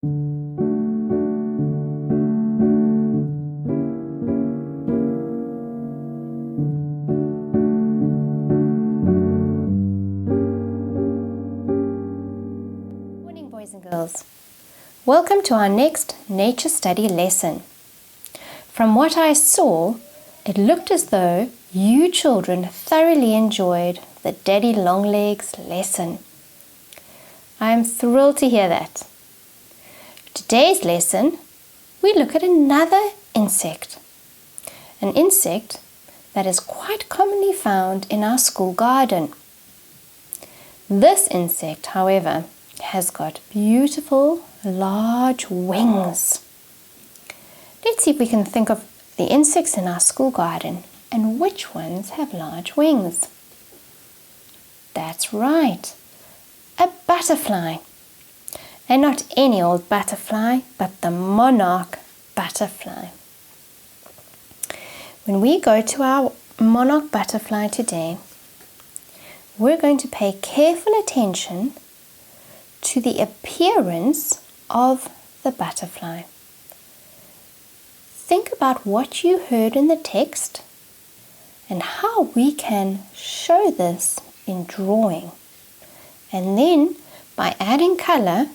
Morning, boys and girls. Welcome to our next nature study lesson. From what I saw, it looked as though you children thoroughly enjoyed the Daddy Longlegs lesson. I am thrilled to hear that. Today's lesson, we look at another insect. An insect that is quite commonly found in our school garden. This insect, however, has got beautiful large wings. Let's see if we can think of the insects in our school garden and which ones have large wings. That's right, a butterfly. And not any old butterfly, but the monarch butterfly. When we go to our monarch butterfly today, we're going to pay careful attention to the appearance of the butterfly. Think about what you heard in the text and how we can show this in drawing. And then by adding color,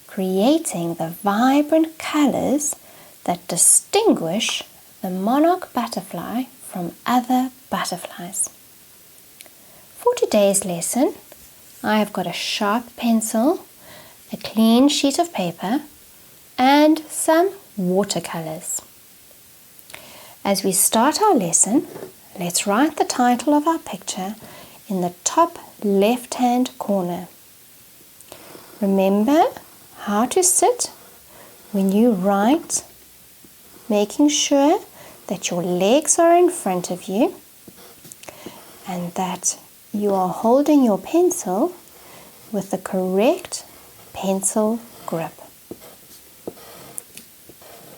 creating the vibrant colors that distinguish the monarch butterfly from other butterflies. For today's lesson, I have got a sharp pencil, a clean sheet of paper, and some watercolors. As we start our lesson, let's write the title of our picture in the top left-hand corner. Remember how to sit when you write, making sure that your legs are in front of you and that you are holding your pencil with the correct pencil grip.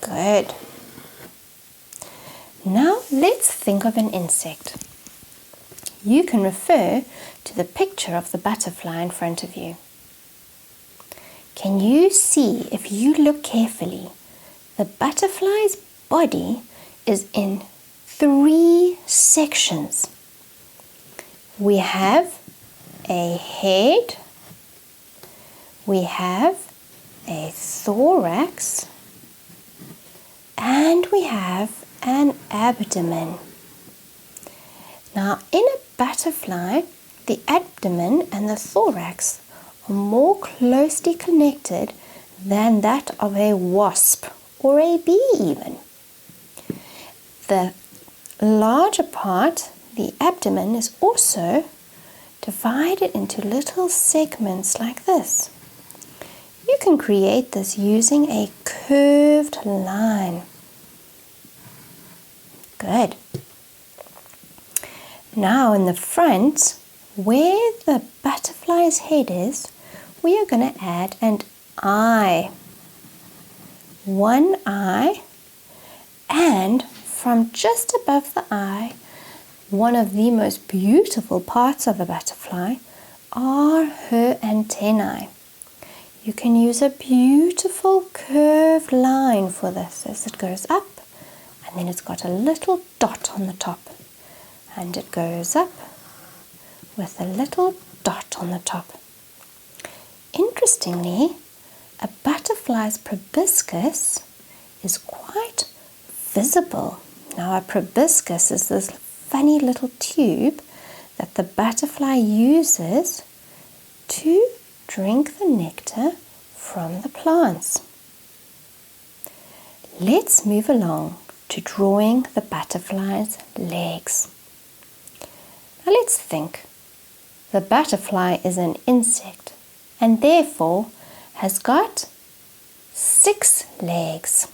Good. Now let's think of an insect. You can refer to the picture of the butterfly in front of you. Can you see, if you look carefully, the butterfly's body is in 3 sections. We have a head, we have a thorax, and we have an abdomen. Now, in a butterfly, the abdomen and the thorax are more closely connected than that of a wasp or a bee even. The larger part, the abdomen, is also divided into little segments like this. You can create this using a curved line. Good. Now in the front, where the butterfly's head is, we are going to add an eye. One eye, and from just above the eye, one of the most beautiful parts of a butterfly are her antennae. You can use a beautiful curved line for this as it goes up, and then it's got a little dot on the top, and it goes up with a little dot on the top. Interestingly, a butterfly's proboscis is quite visible. Now, a proboscis is this funny little tube that the butterfly uses to drink the nectar from the plants. Let's move along to drawing the butterfly's legs. Now let's think. The butterfly is an insect and therefore has got 6 legs.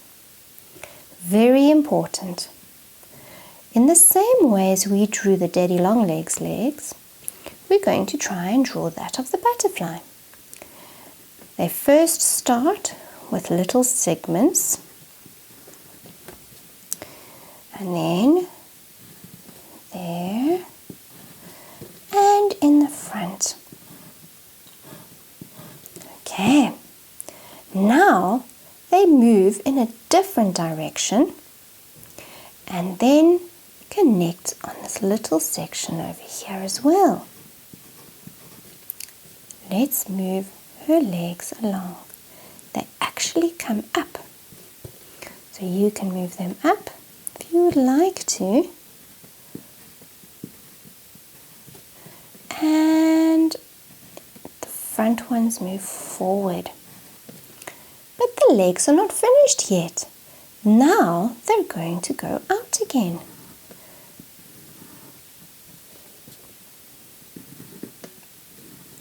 Very important. In the same way as we drew the daddy longlegs legs, we're going to try and draw that of the butterfly. They first start with little segments, and then there and in the front. Okay, Now they move in a different direction and then connect on this little section over here as well. Let's move her legs along. They actually come up. So you can move them up if you would like to. And the front ones move forward. But the legs are not finished yet. Now they're going to go out again.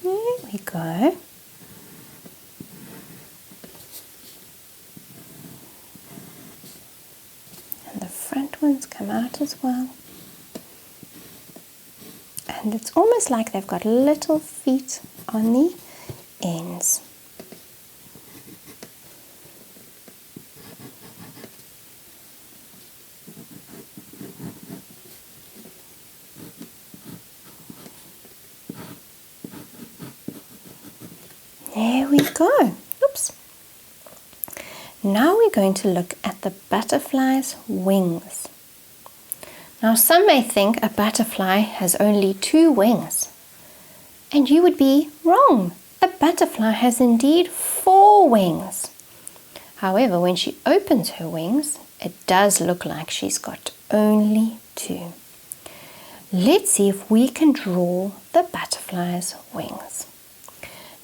There we go. And the front ones come out as well. And it's almost like they've got little feet on the ends. There we go. Oops. Now we're going to look at the butterfly's wings. Now some may think a butterfly has only 2 wings. And you would be wrong. A butterfly has indeed 4 wings. However, when she opens her wings, it does look like she's got only 2. Let's see if we can draw the butterfly's wings.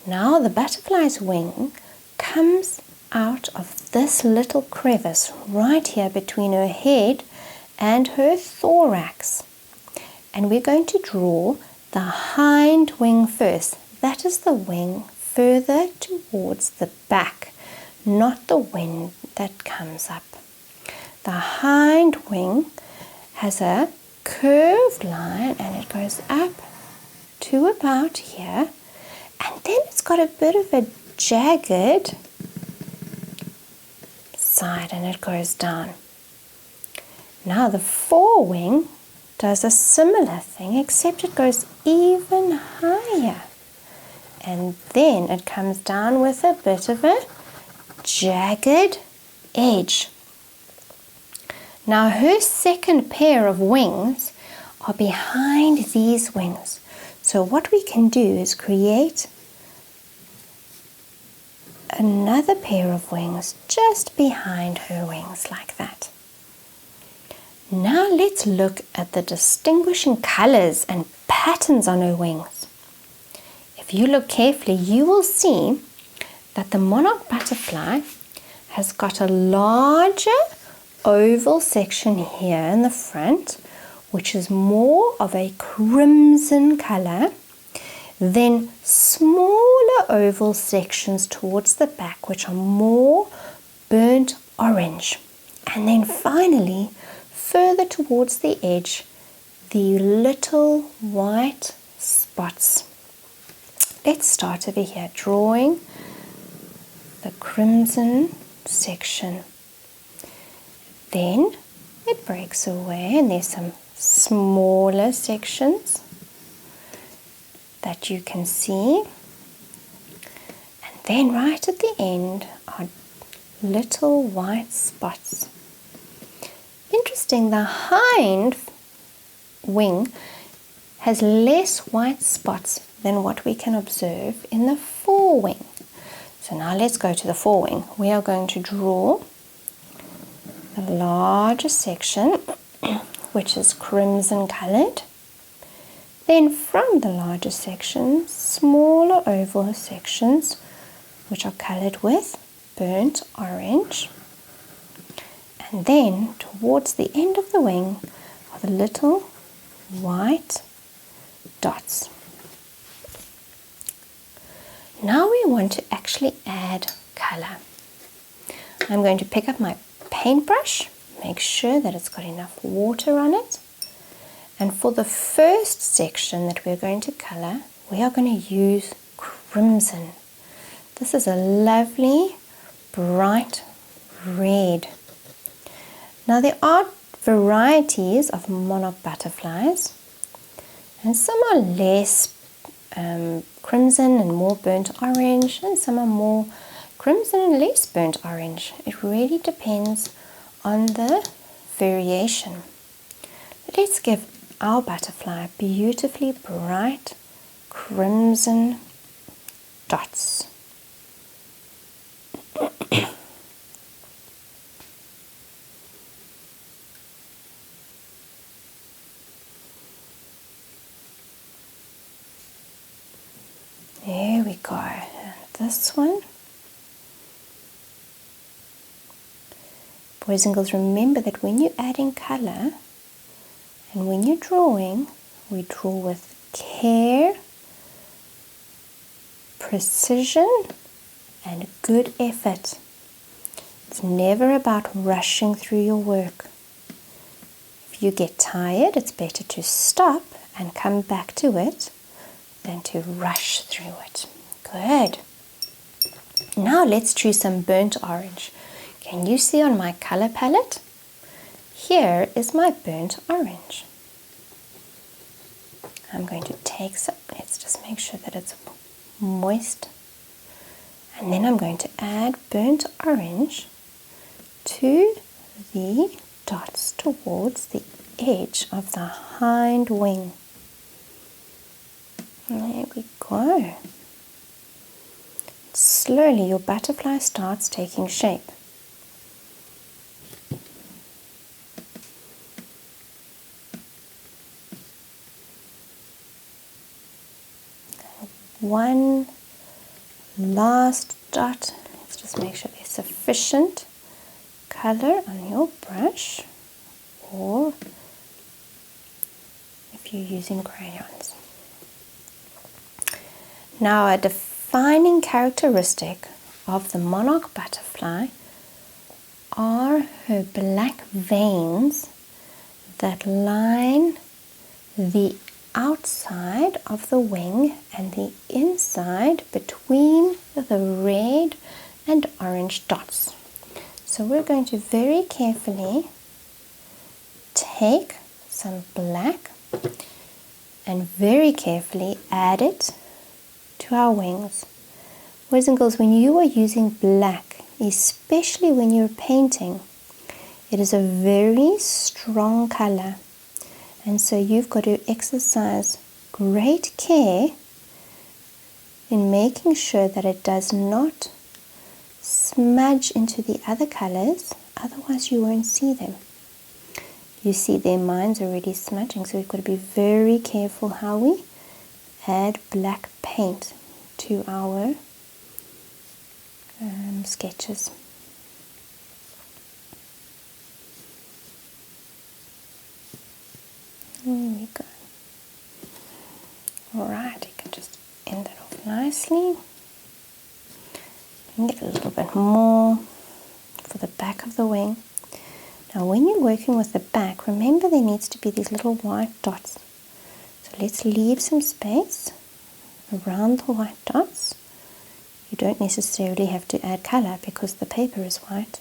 Now the butterfly's wing comes out of this little crevice right here between her head and her thorax. And we're going to draw the hind wing first. That is the wing further towards the back, not the wing that comes up. The hind wing has a curved line and it goes up to about here. And then it's got a bit of a jagged side and it goes down. Now the forewing does a similar thing, except it goes even higher. And then it comes down with a bit of a jagged edge. Now her second pair of wings are behind these wings. So what we can do is create another pair of wings just behind her wings like that. Now let's look at the distinguishing colors and patterns on her wings. If you look carefully, you will see that the monarch butterfly has got a larger oval section here in the front, which is more of a crimson color, then smaller oval sections towards the back, which are more burnt orange, and then finally further towards the edge, the little white spots. Let's start over here, drawing the crimson section. Then it breaks away and there's some smaller sections that you can see. And then right at the end are little white spots. Interesting, the hind wing has less white spots than what we can observe in the forewing. So now let's go to the forewing. We are going to draw the larger section, which is crimson colored. Then from the larger section, smaller oval sections, which are colored with burnt orange. And then towards the end of the wing are the little white dots. Now we want to actually add color. I'm going to pick up my paintbrush, make sure that it's got enough water on it. And for the first section that we're going to color, we are going to use crimson. This is a lovely bright red. Now there are varieties of monarch butterflies, and some are less crimson and more burnt orange, and some are more crimson and less burnt orange. It really depends on the variation. Let's give our butterfly beautifully bright crimson dots. There we go. And this one. Boys and girls, remember that when you're adding colour and when you're drawing, we draw with care, precision, and good effort. It's never about rushing through your work. If you get tired, it's better to stop and come back to it than to rush through it. Good. Now let's choose some burnt orange. Can you see on my color palette? Here is my burnt orange. I'm going to take some, let's just make sure that it's moist. And then I'm going to add burnt orange to the dots towards the edge of the hind wing. There we go. Slowly your butterfly starts taking shape. One last dot. Let's just make sure there's sufficient color on your brush, or if you're using crayons. Now, a defining characteristic of the monarch butterfly are her black veins that line the outside of the wing and the inside between the red and orange dots. So we're going to very carefully take some black and very carefully add it to our wings. Boys and girls, when you are using black, especially when you're painting, it is a very strong color. And so you've got to exercise great care in making sure that it does not smudge into the other colors, otherwise you won't see them. You see their mine's already smudging, so we've got to be very careful how we add black paint to our sketches. There we go. Alright, you can just end that off nicely. And get a little bit more for the back of the wing. Now when you're working with the back, remember there needs to be these little white dots. So let's leave some space around the white dots. You don't necessarily have to add color because the paper is white.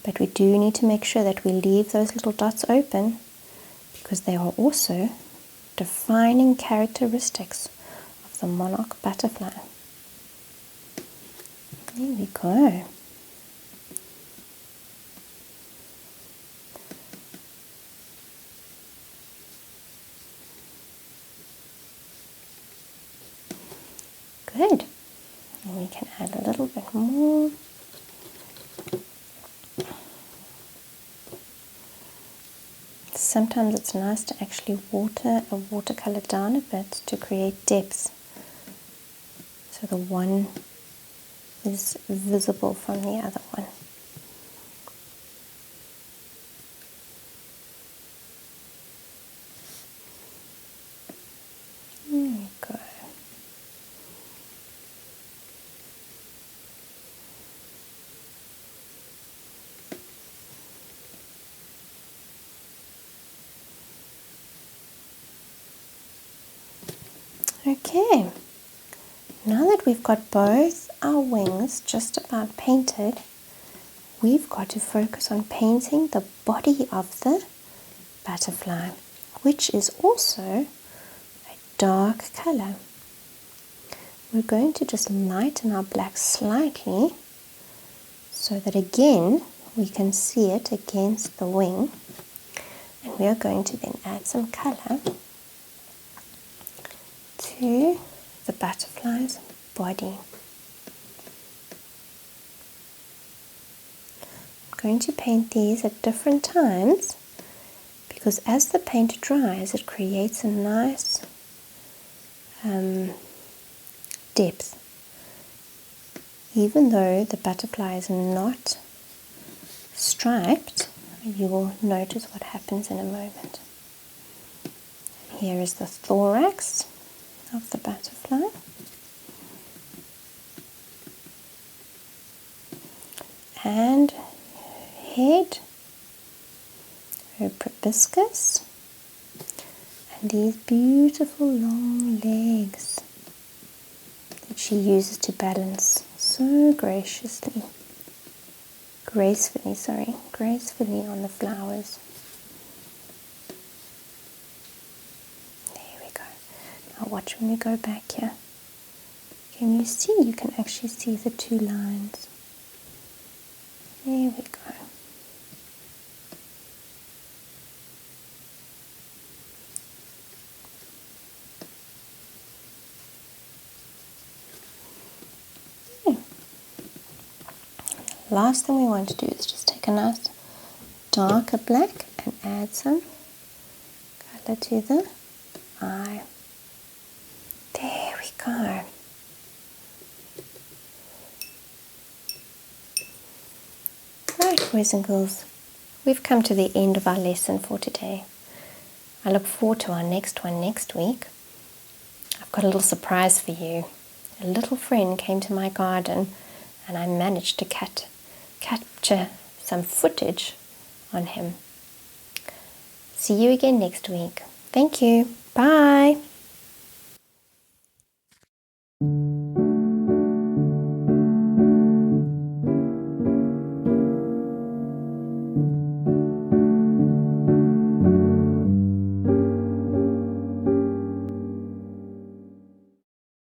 But we do need to make sure that we leave those little dots open, because they are also defining characteristics of the monarch butterfly. There we go. Good. And we can add a little bit more. Sometimes it's nice to actually water a watercolor down a bit to create depth, so the one is visible from the other one. There we go. Okay, now that we've got both our wings just about painted, we've got to focus on painting the body of the butterfly, which is also a dark color. We're going to just lighten our black slightly so that again we can see it against the wing. And we are going to then add some colour to the butterfly's body. I'm going to paint these at different times because as the paint dries it creates a nice depth. Even though the butterfly is not striped, you will notice what happens in a moment. Here is the thorax of the butterfly. And head, her proboscis, and these beautiful long legs that she uses to balance so gracefully on the flowers. There we go. Now watch when we go back here. Can you see? You can actually see the two lines. There we go. Last thing we want to do is just take a nice darker black and add some colour to the eye. There we go. Right, boys and girls, we've come to the end of our lesson for today. I look forward to our next one next week. I've got a little surprise for you. A little friend came to my garden and I managed to capture some footage on him. See you again next week. Thank you. Bye.